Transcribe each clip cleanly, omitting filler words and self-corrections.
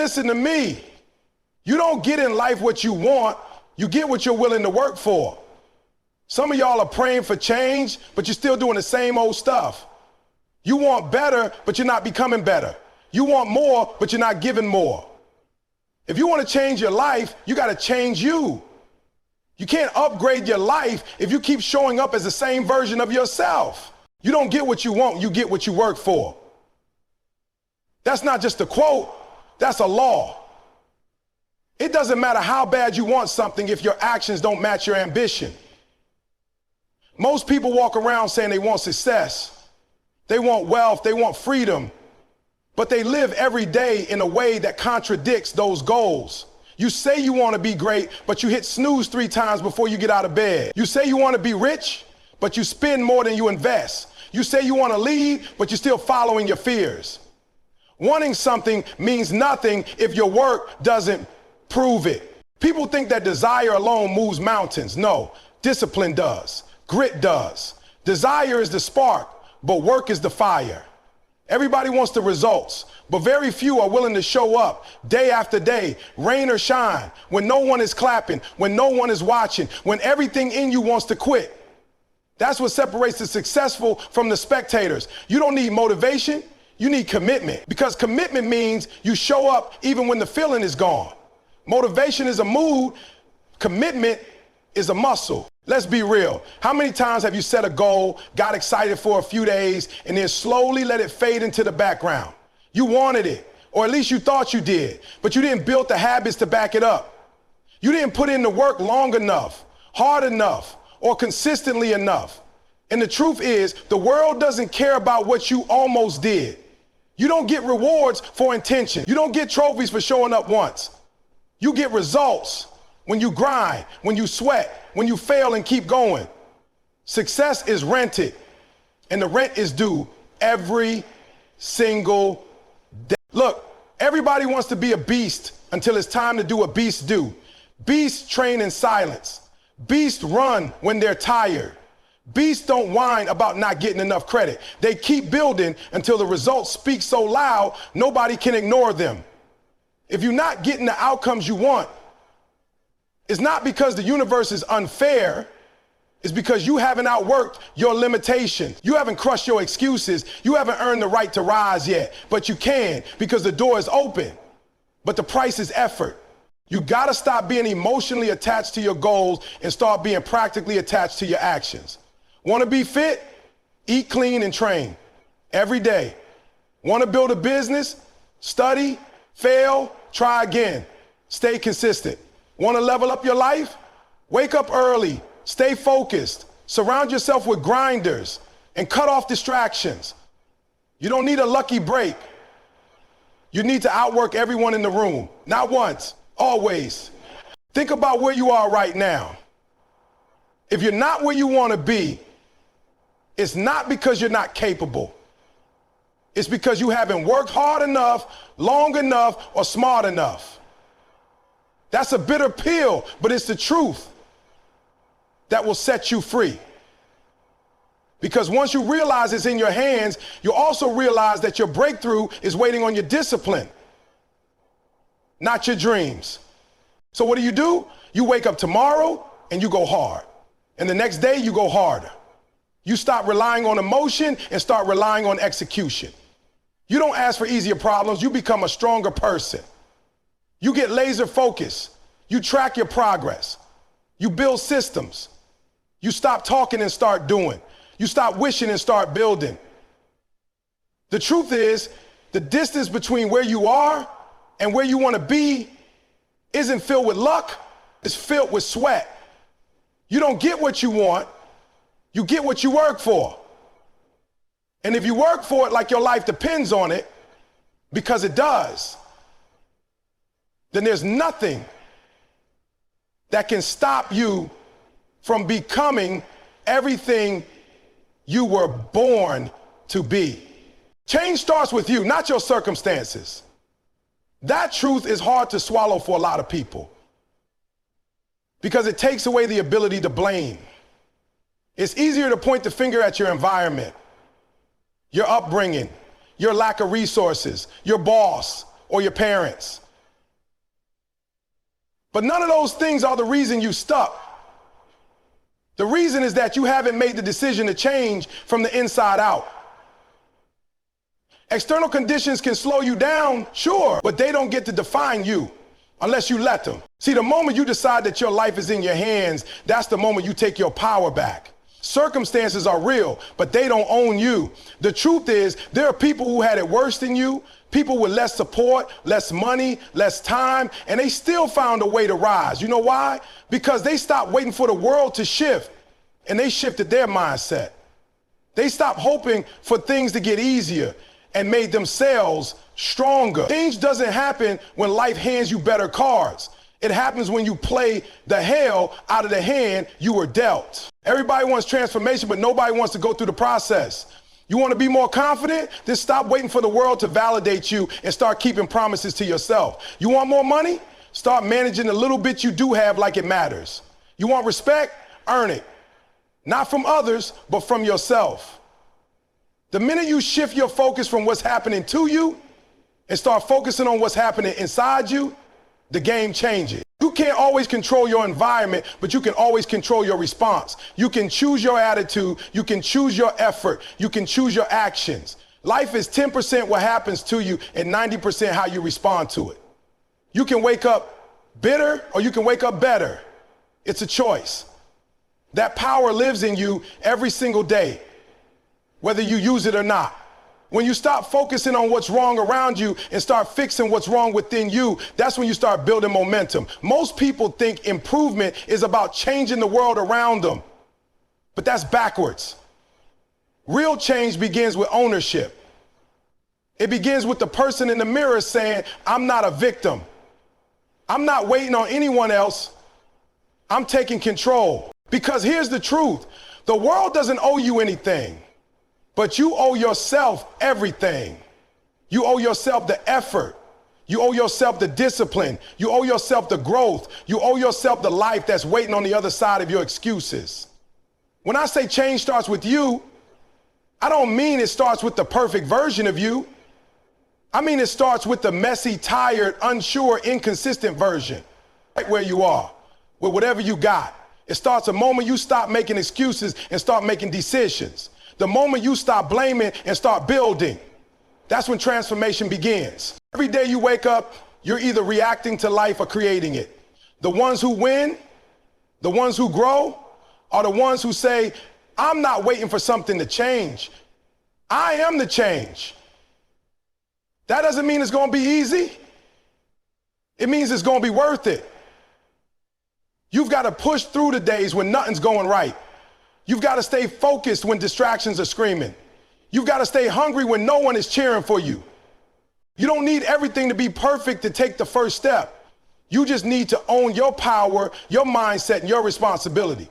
listen to me. You don't get in life what you want, you get what you're willing to work for. Some of y'all are praying for change, but you're still doing the same old stuff. You want better, but you're not becoming better. You want more, but you're not giving more. If you want to change your life, you got to change you. You can't upgrade your life if you keep showing up as the same version of yourself. You don't get what you want, you get what you work for. That's not just a quote, that's a law. It doesn't matter how bad you want something if your actions don't match your ambition. Most people walk around saying they want success, they want wealth, they want freedom, but they live every day in a way that contradicts those goals. You say you want to be great, but you hit snooze 3 times before you get out of bed. You say you want to be rich, but you spend more than you invest. You say you want to lead, but you're still following your fears. Wanting something means nothing if your work doesn't prove it. People think that desire alone moves mountains. No, discipline does. Grit does. Desire is the spark, but work is the fire. Everybody wants the results, but very few are willing to show up day after day, rain or shine, when no one is clapping, when no one is watching, when everything in you wants to quit. That's what separates the successful from the spectators. You don't need motivation, you need commitment, because commitment means you show up even when the feeling is gone. Motivation is a mood, commitment is a muscle. Let's be real. How many times have you set a goal, got excited for a few days, and then slowly let it fade into the background? You wanted it, or at least you thought you did, but you didn't build the habits to back it up. You didn't put in the work long enough, hard enough, or consistently enough. And the truth is, the world doesn't care about what you almost did. You don't get rewards for intention. You don't get trophies for showing up once. You get results when you grind, when you sweat, when you fail and keep going. Success is rented, and the rent is due every single day. Look, everybody wants to be a beast until it's time to do what beasts do. Beasts train in silence. Beasts run when they're tired. Beasts don't whine about not getting enough credit. They keep building until the results speak so loud, nobody can ignore them. If you're not getting the outcomes you want, it's not because the universe is unfair. It's because you haven't outworked your limitations. You haven't crushed your excuses. You haven't earned the right to rise yet, but you can because the door is open. But the price is effort. You gotta stop being emotionally attached to your goals and start being practically attached to your actions. Wanna be fit? Eat clean and train every day. Wanna build a business? Study, fail, try again. Stay consistent. Want to level up your life? Wake up early, stay focused, surround yourself with grinders, and cut off distractions. You don't need a lucky break. You need to outwork everyone in the room, not once, always. Think about where you are right now. If you're not where you want to be, it's not because you're not capable. It's because you haven't worked hard enough, long enough, or smart enough. That's a bitter pill, but it's the truth that will set you free. Because once you realize it's in your hands, you also realize that your breakthrough is waiting on your discipline, not your dreams. So what do? You wake up tomorrow and you go hard. And the next day you go harder. You stop relying on emotion and start relying on execution. You don't ask for easier problems, you become a stronger person. You get laser focused. You track your progress. You build systems. You stop talking and start doing. You stop wishing and start building. The truth is, the distance between where you are and where you want to be isn't filled with luck, it's filled with sweat. You don't get what you want, you get what you work for. And if you work for it like your life depends on it, because it does, then there's nothing that can stop you from becoming everything you were born to be. Change starts with you, not your circumstances. That truth is hard to swallow for a lot of people because it takes away the ability to blame. It's easier to point the finger at your environment, your upbringing, your lack of resources, your boss, or your parents. But none of those things are the reason you stuck. The reason is that you haven't made the decision to change from the inside out. External conditions can slow you down, sure, but they don't get to define you unless you let them. See, the moment you decide that your life is in your hands, that's the moment you take your power back. Circumstances are real, but they don't own you. The truth is, there are people who had it worse than you, people with less support, less money, less time, and they still found a way to rise. You know why? Because they stopped waiting for the world to shift, and they shifted their mindset. They stopped hoping for things to get easier and made themselves stronger. Change doesn't happen when life hands you better cards. It happens when you play the hell out of the hand you were dealt. Everybody wants transformation, but nobody wants to go through the process. You want to be more confident? Then stop waiting for the world to validate you and start keeping promises to yourself. You want more money? Start managing the little bit you do have like it matters. You want respect? Earn it. Not from others, but from yourself. The minute you shift your focus from what's happening to you and start focusing on what's happening inside you, the game changes. You can't always control your environment, but you can always control your response. You can choose your attitude. You can choose your effort. You can choose your actions. Life is 10% what happens to you and 90% how you respond to it. You can wake up bitter or you can wake up better. It's a choice. That power lives in you every single day, whether you use it or not. When you stop focusing on what's wrong around you and start fixing what's wrong within you, that's when you start building momentum. Most people think improvement is about changing the world around them, but that's backwards. Real change begins with ownership. It begins with the person in the mirror saying, I'm not a victim. I'm not waiting on anyone else. I'm taking control. Because here's the truth. The world doesn't owe you anything. But you owe yourself everything. You owe yourself the effort. You owe yourself the discipline. You owe yourself the growth. You owe yourself the life that's waiting on the other side of your excuses. When I say change starts with you, I don't mean it starts with the perfect version of you. I mean it starts with the messy, tired, unsure, inconsistent version. Right where you are, with whatever you got. It starts the moment you stop making excuses and start making decisions. The moment you stop blaming and start building, that's when transformation begins. Every day you wake up, you're either reacting to life or creating it. The ones who win, the ones who grow, are the ones who say, I'm not waiting for something to change. I am the change. That doesn't mean it's going to be easy. It means it's going to be worth it. You've got to push through the days when nothing's going right. You've got to stay focused when distractions are screaming. You've got to stay hungry when no one is cheering for you. You don't need everything to be perfect to take the first step. You just need to own your power, your mindset, and your responsibility.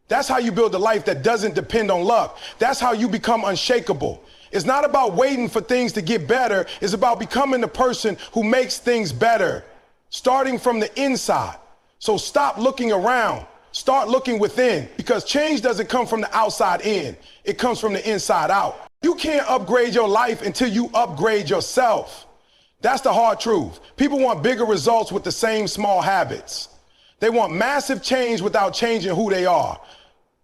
That's how you build a life that doesn't depend on luck. That's how you become unshakable. It's not about waiting for things to get better. It's about becoming the person who makes things better, starting from the inside. So stop looking around. Start looking within, because change doesn't come from the outside in. It comes from the inside out. You can't upgrade your life until you upgrade yourself. That's the hard truth. People want bigger results with the same small habits. They want massive change without changing who they are.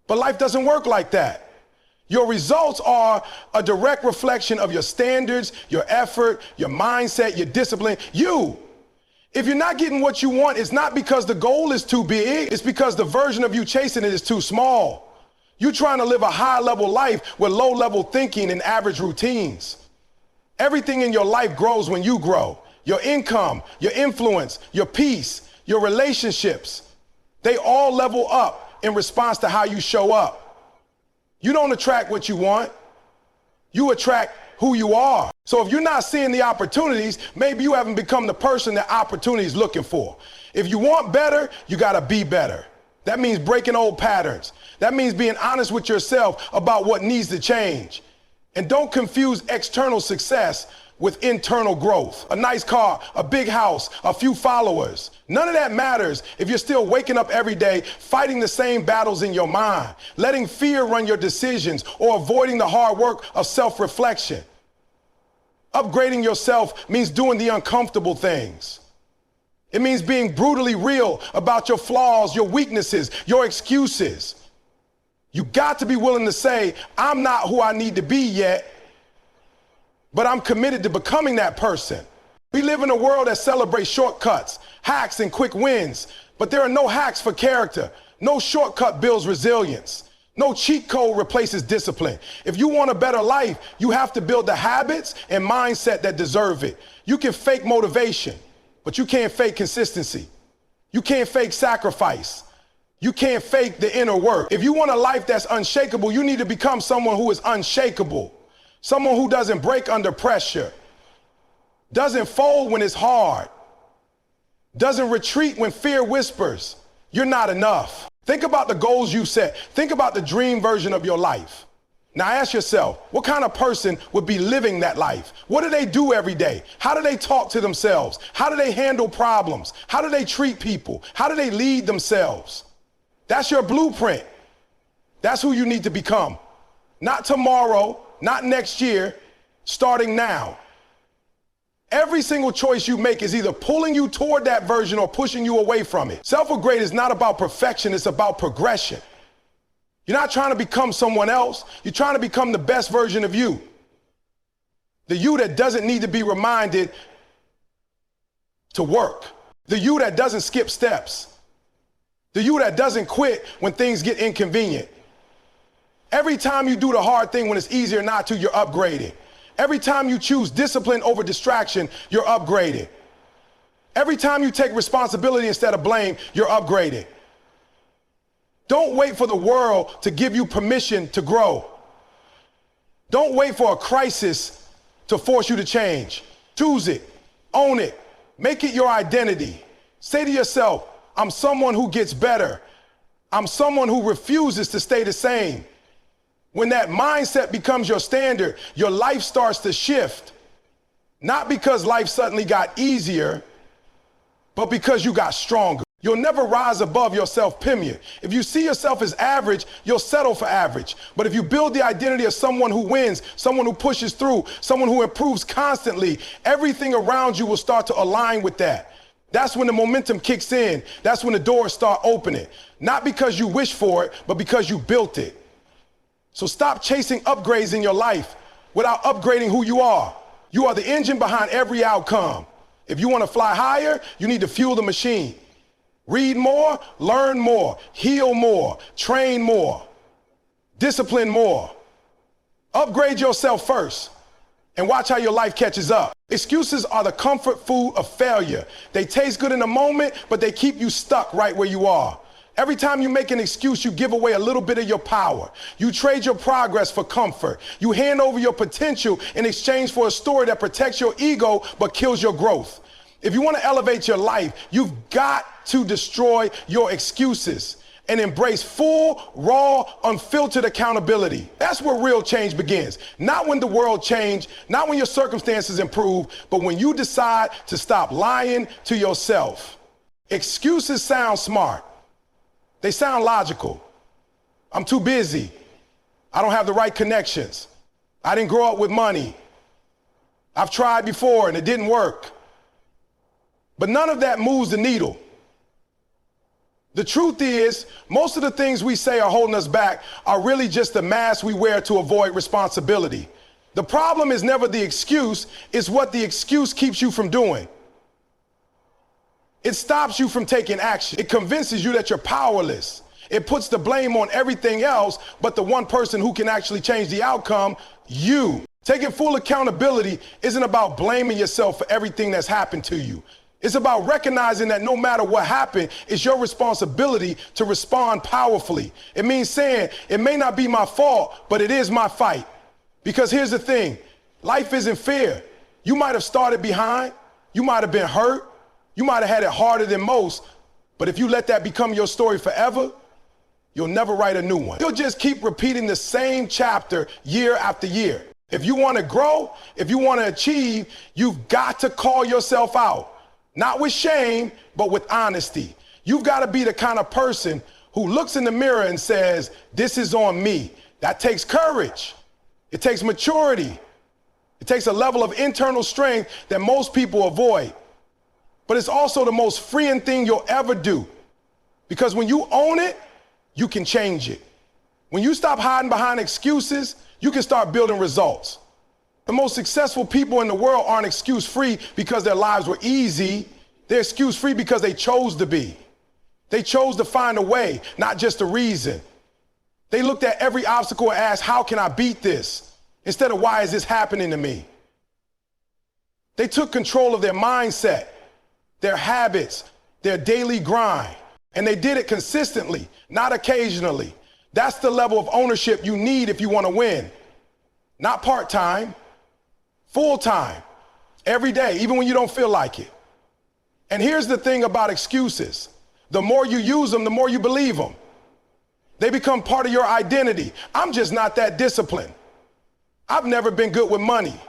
But life doesn't work like that. Your results are a direct reflection of your standards, your effort, your mindset, your discipline, you. If you're not getting what you want, it's not because the goal is too big. It's because the version of you chasing it is too small. You're trying to live a high-level life with low-level thinking and average routines. Everything in your life grows when you grow. Your income, your influence, your peace, your relationships, they all level up in response to how you show up. You don't attract what you want. You attract who you are. So if you're not seeing the opportunities, maybe you haven't become the person that opportunity is looking for. If you want better, you got to be better. That means breaking old patterns. That means being honest with yourself about what needs to change. And don't confuse external success with internal growth. A nice car, a big house, a few followers. None of that matters if you're still waking up every day fighting the same battles in your mind, letting fear run your decisions, or avoiding the hard work of self-reflection. Upgrading yourself means doing the uncomfortable things. It means being brutally real about your flaws, your weaknesses, your excuses. You got to be willing to say, I'm not who I need to be yet, but I'm committed to becoming that person. We live in a world that celebrates shortcuts, hacks, and quick wins, but there are no hacks for character. No shortcut builds resilience. No cheat code replaces discipline. If you want a better life, you have to build the habits and mindset that deserve it. You can fake motivation, but you can't fake consistency. You can't fake sacrifice. You can't fake the inner work. If you want a life that's unshakable, you need to become someone who is unshakable. Someone who doesn't break under pressure, doesn't fold when it's hard, doesn't retreat when fear whispers, you're not enough. Think about the goals you set. Think about the dream version of your life. Now ask yourself, what kind of person would be living that life? What do they do every day? How do they talk to themselves? How do they handle problems? How do they treat people? How do they lead themselves? That's your blueprint. That's who you need to become. Not tomorrow, not next year, starting now. Every single choice you make is either pulling you toward that version or pushing you away from it. Self-grade is not about perfection, it's about progression. You're not trying to become someone else, you're trying to become the best version of you. The you that doesn't need to be reminded to work. The you that doesn't skip steps. The you that doesn't quit when things get inconvenient. Every time you do the hard thing when it's easier not to, you're upgrading. Every time you choose discipline over distraction, you're upgrading. Every time you take responsibility instead of blame, you're upgrading. Don't wait for the world to give you permission to grow. Don't wait for a crisis to force you to change. Choose it, own it, make it your identity. Say to yourself, I'm someone who gets better. I'm someone who refuses to stay the same. When that mindset becomes your standard, your life starts to shift. Not because life suddenly got easier, but because you got stronger. You'll never rise above your self-opinion. If you see yourself as average, you'll settle for average. But if you build the identity of someone who wins, someone who pushes through, someone who improves constantly, everything around you will start to align with that. That's when the momentum kicks in. That's when the doors start opening. Not because you wish for it, but because you built it. So stop chasing upgrades in your life without upgrading who you are. You are the engine behind every outcome. If you want to fly higher, you need to fuel the machine. Read more, learn more, heal more, train more, discipline more. Upgrade yourself first and watch how your life catches up. Excuses are the comfort food of failure. They taste good in the moment, but they keep you stuck right where you are. Every time you make an excuse, you give away a little bit of your power. You trade your progress for comfort. You hand over your potential in exchange for a story that protects your ego but kills your growth. If you want to elevate your life, you've got to destroy your excuses and embrace full, raw, unfiltered accountability. That's where real change begins. Not when the world changes, not when your circumstances improve, but when you decide to stop lying to yourself. Excuses sound smart. They sound logical. I'm too busy. I don't have the right connections. I didn't grow up with money. I've tried before and it didn't work. But none of that moves the needle. The truth is, most of the things we say are holding us back are really just the mask we wear to avoid responsibility. The problem is never the excuse, it's what the excuse keeps you from doing. It stops you from taking action. It convinces you that you're powerless. It puts the blame on everything else but the one person who can actually change the outcome, you. Taking full accountability isn't about blaming yourself for everything that's happened to you. It's about recognizing that no matter what happened, it's your responsibility to respond powerfully. It means saying, it may not be my fault, but it is my fight. Because here's the thing, life isn't fair. You might have started behind, you might have been hurt, you might have had it harder than most, but if you let that become your story forever, you'll never write a new one. You'll just keep repeating the same chapter year after year. If you want to grow, if you want to achieve, you've got to call yourself out. Not with shame, but with honesty. You've got to be the kind of person who looks in the mirror and says, this is on me. That takes courage. It takes maturity. It takes a level of internal strength that most people avoid. But it's also the most freeing thing you'll ever do. Because when you own it, you can change it. When you stop hiding behind excuses, you can start building results. The most successful people in the world aren't excuse-free because their lives were easy. They're excuse-free because they chose to be. They chose to find a way, not just a reason. They looked at every obstacle and asked, how can I beat this? Instead of, why is this happening to me? They took control of their mindset, their habits, their daily grind, and they did it consistently, not occasionally. That's the level of ownership you need if you want to win. Not part-time, full-time, every day, even when you don't feel like it. And here's the thing about excuses. The more you use them, the more you believe them. They become part of your identity. I'm just not that disciplined. I've never been good with money.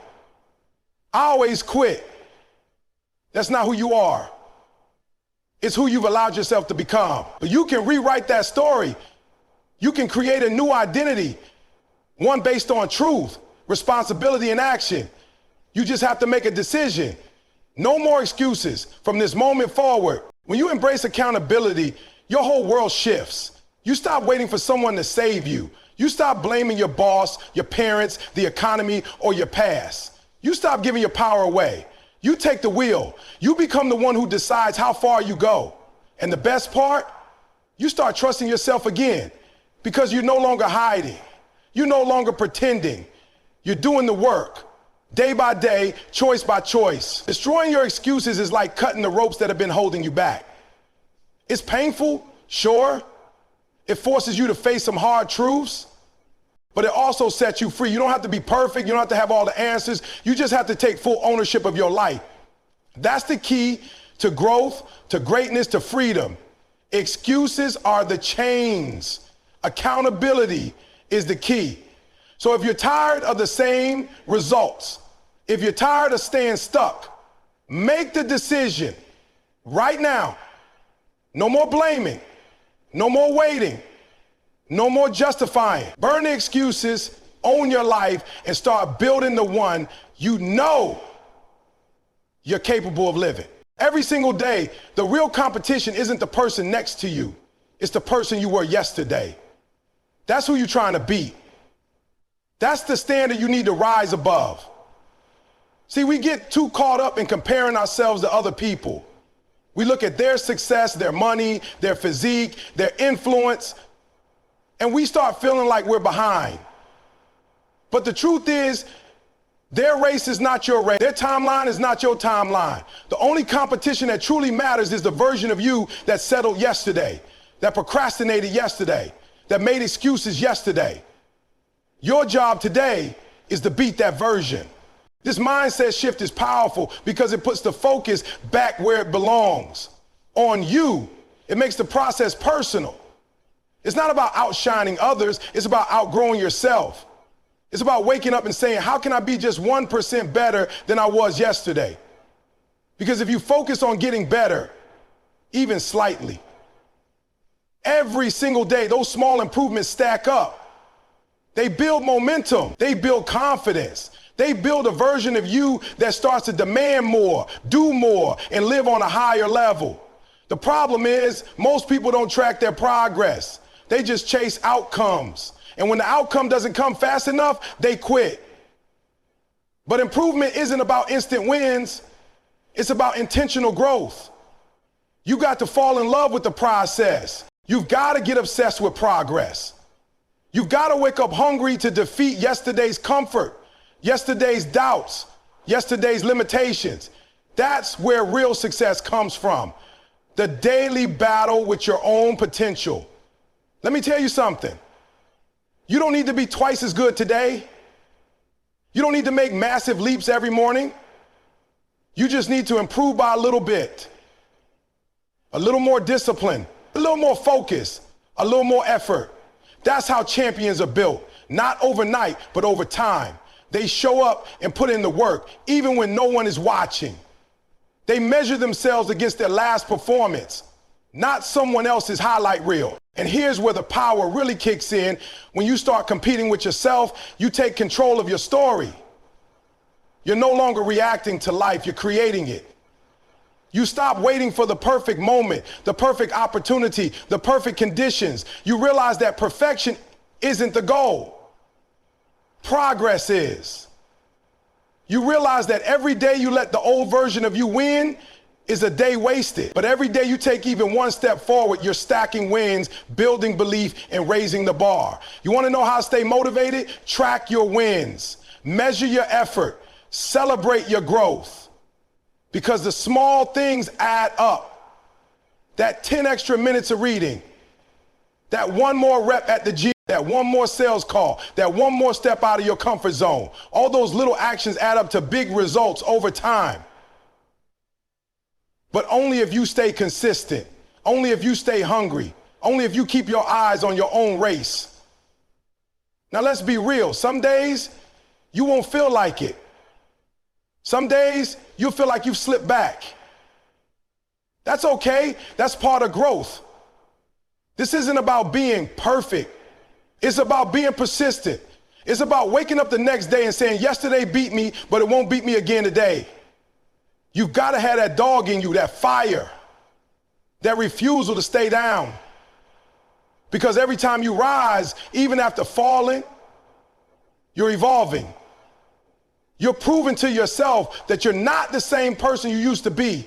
I always quit. That's not who you are. It's who you've allowed yourself to become. But you can rewrite that story. You can create a new identity, one based on truth, responsibility, and action. You just have to make a decision. No more excuses from this moment forward. When you embrace accountability, your whole world shifts. You stop waiting for someone to save you. You stop blaming your boss, your parents, the economy, or your past. You stop giving your power away. You take the wheel. You become the one who decides how far you go. And the best part, you start trusting yourself again because you're no longer hiding. You're no longer pretending. You're doing the work. Day by day, choice by choice. Destroying your excuses is like cutting the ropes that have been holding you back. It's painful, sure. It forces you to face some hard truths, but it also sets you free. You don't have to be perfect. You don't have to have all the answers. You just have to take full ownership of your life. That's the key to growth, to greatness, to freedom. Excuses are the chains. Accountability is the key. So if you're tired of the same results, if you're tired of staying stuck, make the decision right now. No more blaming. No more waiting. No more justifying. Burn the excuses, own your life, and start building the one you know you're capable of living. Every single day, the real competition isn't the person next to you. It's the person you were yesterday. That's who you're trying to beat. That's the standard you need to rise above. See, we get too caught up in comparing ourselves to other people. We look at their success, their money, their physique, their influence, and we start feeling like we're behind. But the truth is, their race is not your race. Their timeline is not your timeline. The only competition that truly matters is the version of you that settled yesterday, that procrastinated yesterday, that made excuses yesterday. Your job today is to beat that version. This mindset shift is powerful because it puts the focus back where it belongs, on you. It makes the process personal. It's not about outshining others. It's about outgrowing yourself. It's about waking up and saying, how can I be just 1% better than I was yesterday? Because if you focus on getting better, even slightly, every single day, those small improvements stack up. They build momentum. They build confidence. They build a version of you that starts to demand more, do more, and live on a higher level. The problem is most people don't track their progress. They just chase outcomes. And when the outcome doesn't come fast enough, they quit. But improvement isn't about instant wins. It's about intentional growth. You got to fall in love with the process. You've got to get obsessed with progress. You've got to wake up hungry to defeat yesterday's comfort, yesterday's doubts, yesterday's limitations. That's where real success comes from. The daily battle with your own potential. Let me tell you something. You don't need to be twice as good today. You don't need to make massive leaps every morning. You just need to improve by a little bit. A little more discipline, a little more focus, a little more effort. That's how champions are built. Not overnight, but over time. They show up and put in the work, even when no one is watching. They measure themselves against their last performance, not someone else's highlight reel. And here's where the power really kicks in. When you start competing with yourself, you take control of your story. You're no longer reacting to life, you're creating it. You stop waiting for the perfect moment, the perfect opportunity, the perfect conditions. You realize that perfection isn't the goal. Progress is. You realize that every day you let the old version of you win is a day wasted. But every day you take even one step forward, you're stacking wins, building belief, and raising the bar. You want to know how to stay motivated? Track your wins. Measure your effort. Celebrate your growth. Because the small things add up. That 10 extra minutes of reading, that one more rep at the gym, that one more sales call, that one more step out of your comfort zone. All those little actions add up to big results over time. But only if you stay consistent, only if you stay hungry, only if you keep your eyes on your own race. Now let's be real. Some days you won't feel like it. Some days you'll feel like you've slipped back. That's okay. That's part of growth. This isn't about being perfect. It's about being persistent. It's about waking up the next day and saying, yesterday beat me, but it won't beat me again today. You've got to have that dog in you, that fire, that refusal to stay down. Because every time you rise, even after falling, you're evolving. You're proving to yourself that you're not the same person you used to be.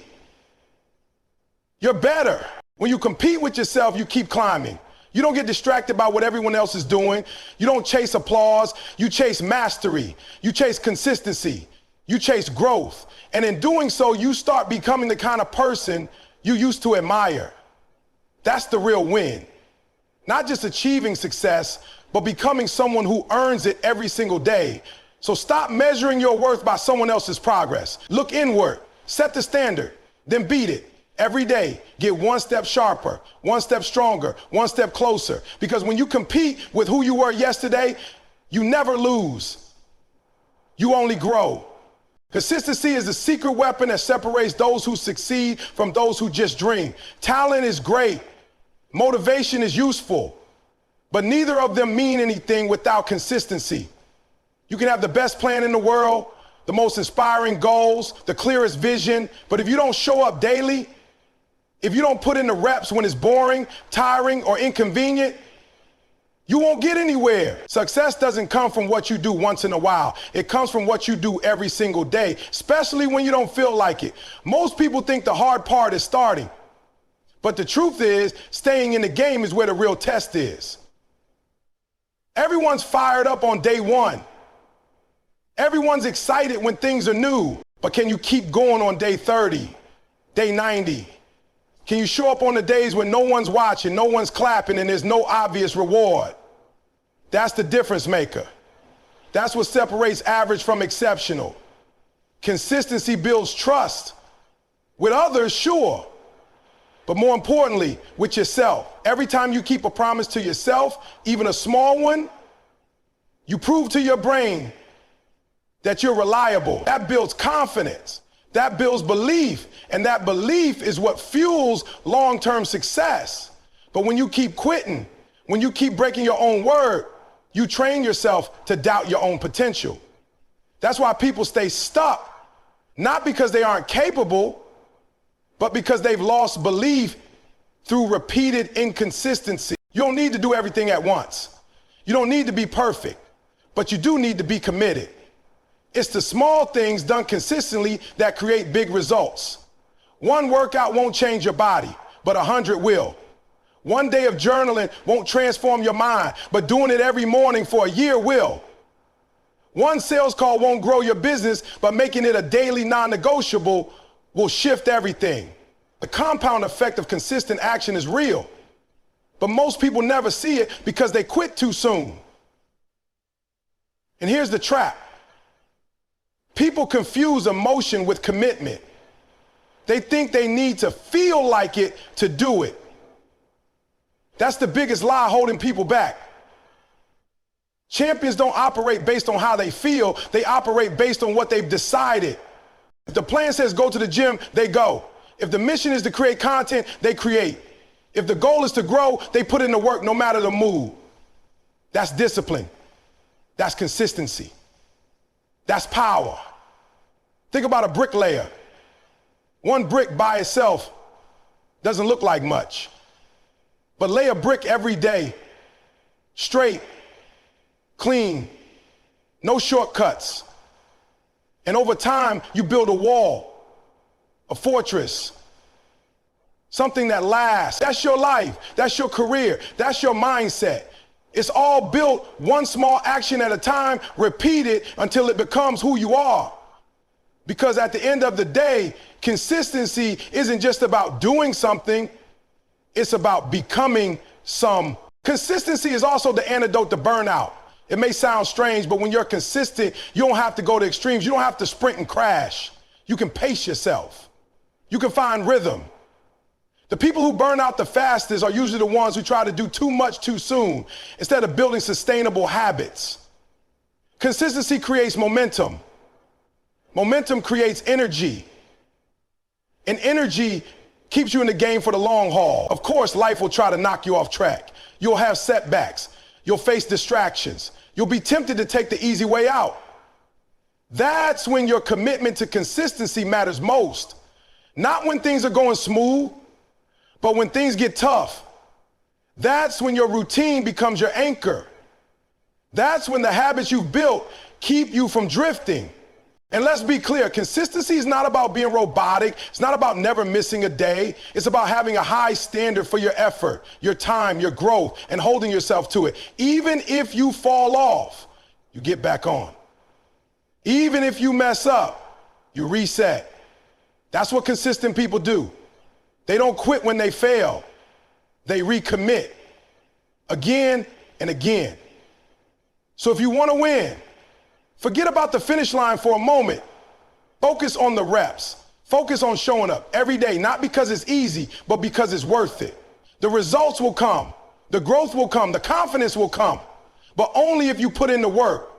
You're better. When you compete with yourself, you keep climbing. You don't get distracted by what everyone else is doing. You don't chase applause. You chase mastery. You chase consistency. You chase growth. And in doing so, you start becoming the kind of person you used to admire. That's the real win. Not just achieving success, but becoming someone who earns it every single day. So stop measuring your worth by someone else's progress. Look inward, set the standard, then beat it. Every day, get one step sharper, one step stronger, one step closer. Because when you compete with who you were yesterday, you never lose. You only grow. Consistency is the secret weapon that separates those who succeed from those who just dream. Talent is great. Motivation is useful. But neither of them mean anything without consistency. You can have the best plan in the world, the most inspiring goals, the clearest vision, but if you don't show up daily, if you don't put in the reps when it's boring, tiring, or inconvenient, you won't get anywhere. Success doesn't come from what you do once in a while. It comes from what you do every single day, especially when you don't feel like it. Most people think the hard part is starting, but the truth is, staying in the game is where the real test is. Everyone's fired up on day one. Everyone's excited when things are new, but can you keep going on day 30, day 90? Can you show up on the days when no one's watching, no one's clapping, and there's no obvious reward? That's the difference maker. That's what separates average from exceptional. Consistency builds trust. With others, sure, but more importantly, with yourself. Every time you keep a promise to yourself, even a small one, you prove to your brain that you're reliable. That builds confidence. That builds belief. And that belief is what fuels long-term success. But when you keep quitting, when you keep breaking your own word, you train yourself to doubt your own potential. That's why people stay stuck, not because they aren't capable, but because they've lost belief through repeated inconsistency. You don't need to do everything at once. You don't need to be perfect, but you do need to be committed. It's the small things done consistently that create big results. One workout won't change your body, but 100 will. One day of journaling won't transform your mind, but doing it every morning for a year will. One sales call won't grow your business, but making it a daily non-negotiable will shift everything. The compound effect of consistent action is real, but most people never see it because they quit too soon. And here's the trap. People confuse emotion with commitment. They think they need to feel like it to do it. That's the biggest lie holding people back. Champions don't operate based on how they feel. They operate based on what they've decided. If the plan says go to the gym, they go. If the mission is to create content, they create. If the goal is to grow, they put in the work no matter the mood. That's discipline. That's consistency. That's power. Think about a bricklayer. One brick by itself doesn't look like much, but lay a brick every day, straight, clean, no shortcuts. And over time, you build a wall, a fortress, something that lasts. That's your life. That's your career. That's your mindset. It's all built one small action at a time, repeated until it becomes who you are. Because at the end of the day, consistency isn't just about doing something, it's about becoming some. Consistency is also the antidote to burnout. It may sound strange, but when you're consistent, you don't have to go to extremes. You don't have to sprint and crash. You can pace yourself. You can find rhythm. The people who burn out the fastest are usually the ones who try to do too much too soon instead of building sustainable habits. Consistency creates momentum. Momentum creates energy. And energy keeps you in the game for the long haul. Of course, life will try to knock you off track. You'll have setbacks. You'll face distractions. You'll be tempted to take the easy way out. That's when your commitment to consistency matters most. Not when things are going smooth, but when things get tough. That's when your routine becomes your anchor. That's when the habits you've built keep you from drifting. And let's be clear, consistency is not about being robotic. It's not about never missing a day. It's about having a high standard for your effort, your time, your growth, and holding yourself to it. Even if you fall off, you get back on. Even if you mess up, you reset. That's what consistent people do. They don't quit when they fail. They recommit again and again. So if you want to win, forget about the finish line for a moment. Focus on the reps. Focus on showing up every day, not because it's easy, but because it's worth it. The results will come. The growth will come. The confidence will come. But only if you put in the work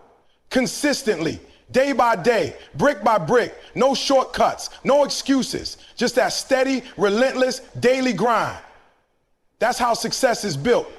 consistently, day by day, brick by brick, no shortcuts, no excuses, just that steady, relentless, daily grind. That's how success is built.